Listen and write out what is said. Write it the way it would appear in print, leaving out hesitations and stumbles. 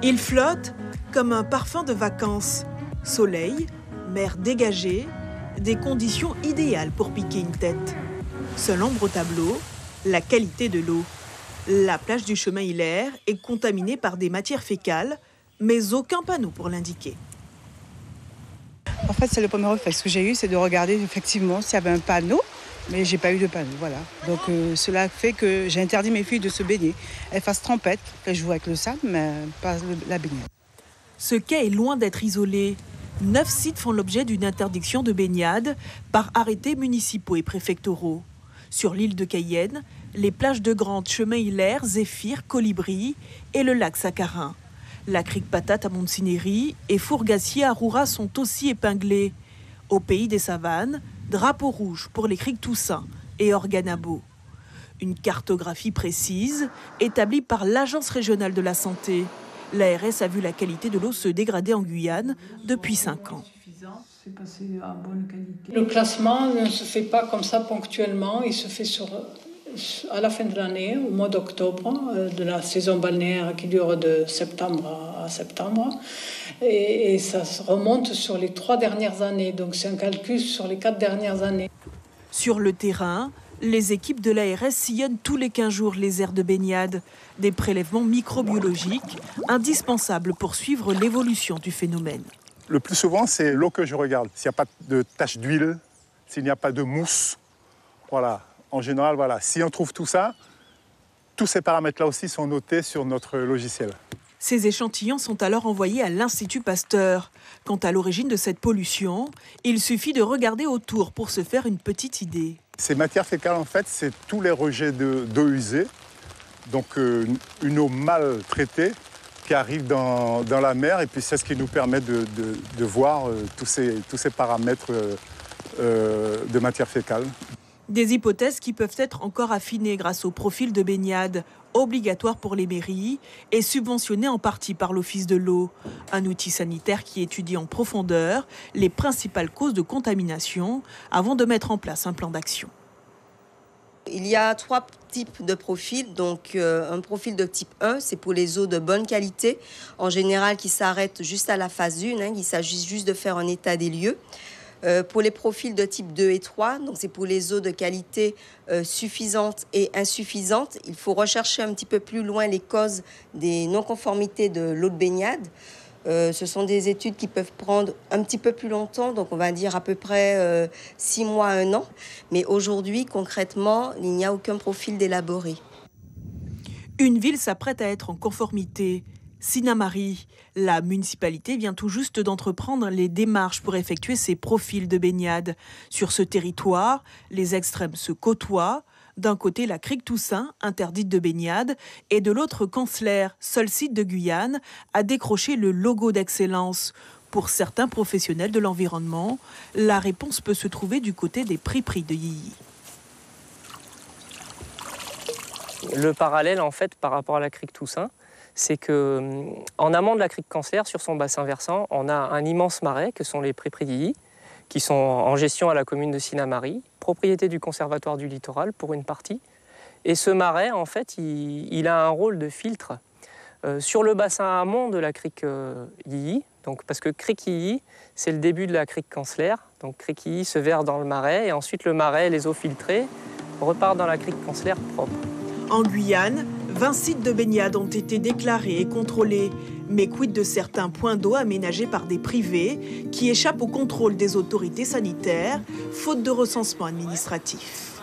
Il flotte comme un parfum de vacances. Soleil, mer dégagée, des conditions idéales pour piquer une tête. Seule ombre au tableau, la qualité de l'eau. La plage du chemin Hilaire est contaminée par des matières fécales, mais aucun panneau pour l'indiquer. En fait, c'est le premier réflexe que j'ai eu, c'est de regarder effectivement s'il y avait un panneau, mais j'ai pas eu de panneau, voilà. Donc cela fait que j'ai interdit mes filles de se baigner. Elles fassent trempette, qu'elles jouent avec le sable, mais pas la baignade. Ce quai est loin d'être isolé. 9 sites font l'objet d'une interdiction de baignade par arrêtés municipaux et préfectoraux. Sur l'île de Cayenne, les plages de Grande, Chemin Hilaire, Zéphyr, Colibri et le lac Sakharin. La crique Patate à Montsinéry et Fourgassier à Roura sont aussi épinglés. Au pays des savanes, drapeau rouge pour les criques Toussaint et Organabo. Une cartographie précise établie par l'Agence régionale de la santé. L'ARS a vu la qualité de l'eau se dégrader en Guyane depuis 5 ans. Le classement ne se fait pas comme ça ponctuellement, il se fait à la fin de l'année, au mois d'octobre, de la saison balnéaire qui dure de septembre à septembre. Et ça remonte sur les 3 dernières années, donc c'est un calcul sur les 4 dernières années. Sur le terrain, les équipes de l'ARS sillonnent tous les 15 jours les aires de baignade. Des prélèvements microbiologiques indispensables pour suivre l'évolution du phénomène. Le plus souvent, c'est l'eau que je regarde. S'il n'y a pas de taches d'huile, s'il n'y a pas de mousse, voilà. En général, voilà. Si on trouve tout ça, tous ces paramètres-là aussi sont notés sur notre logiciel. Ces échantillons sont alors envoyés à l'Institut Pasteur. Quant à l'origine de cette pollution, il suffit de regarder autour pour se faire une petite idée. Ces matières fécales, en fait, c'est tous les rejets d'eau usée, donc une eau mal traitée qui arrive dans la mer, et puis c'est ce qui nous permet de voir tous ces paramètres de matières fécales. Des hypothèses qui peuvent être encore affinées grâce au profil de baignade, obligatoire pour les mairies et subventionné en partie par l'Office de l'eau. Un outil sanitaire qui étudie en profondeur les principales causes de contamination avant de mettre en place un plan d'action. Il y a 3 types de profils. Donc un profil de type 1, c'est pour les eaux de bonne qualité, en général qui s'arrêtent juste à la phase 1, il s'agit juste de faire un état des lieux. Pour les profils de type 2 et 3, donc c'est pour les eaux de qualité suffisante et insuffisante. Il faut rechercher un petit peu plus loin les causes des non-conformités de l'eau de baignade. Ce sont des études qui peuvent prendre un petit peu plus longtemps, donc on va dire à peu près 6 mois à 1 an. Mais aujourd'hui, concrètement, il n'y a aucun profil d'élaboré. Une ville s'apprête à être en conformité. Sinnamary, la municipalité vient tout juste d'entreprendre les démarches pour effectuer ces profils de baignade. Sur ce territoire, les extrêmes se côtoient. D'un côté, la crique Toussaint, interdite de baignade, et de l'autre, Cancelère, seul site de Guyane, a décroché le logo d'excellence. Pour certains professionnels de l'environnement, la réponse peut se trouver du côté des prix de Yilly. Le parallèle, en fait, par rapport à la crique Toussaint, c'est qu'en amont de la crique Cancelère, sur son bassin versant, on a un immense marais que sont les prés qui sont en gestion à la commune de Sinnamary, propriété du Conservatoire du Littoral pour une partie. Et ce marais, en fait, il a un rôle de filtre sur le bassin amont de la crique Yilly. Donc, parce que crique Yilly, c'est le début de la crique Cancelère. Donc crique Yilly se verse dans le marais et ensuite le marais, les eaux filtrées, repartent dans la crique Cancelère propre. En Guyane, 20 sites de baignade ont été déclarés et contrôlés. Mais quid de certains points d'eau aménagés par des privés qui échappent au contrôle des autorités sanitaires, faute de recensement administratif.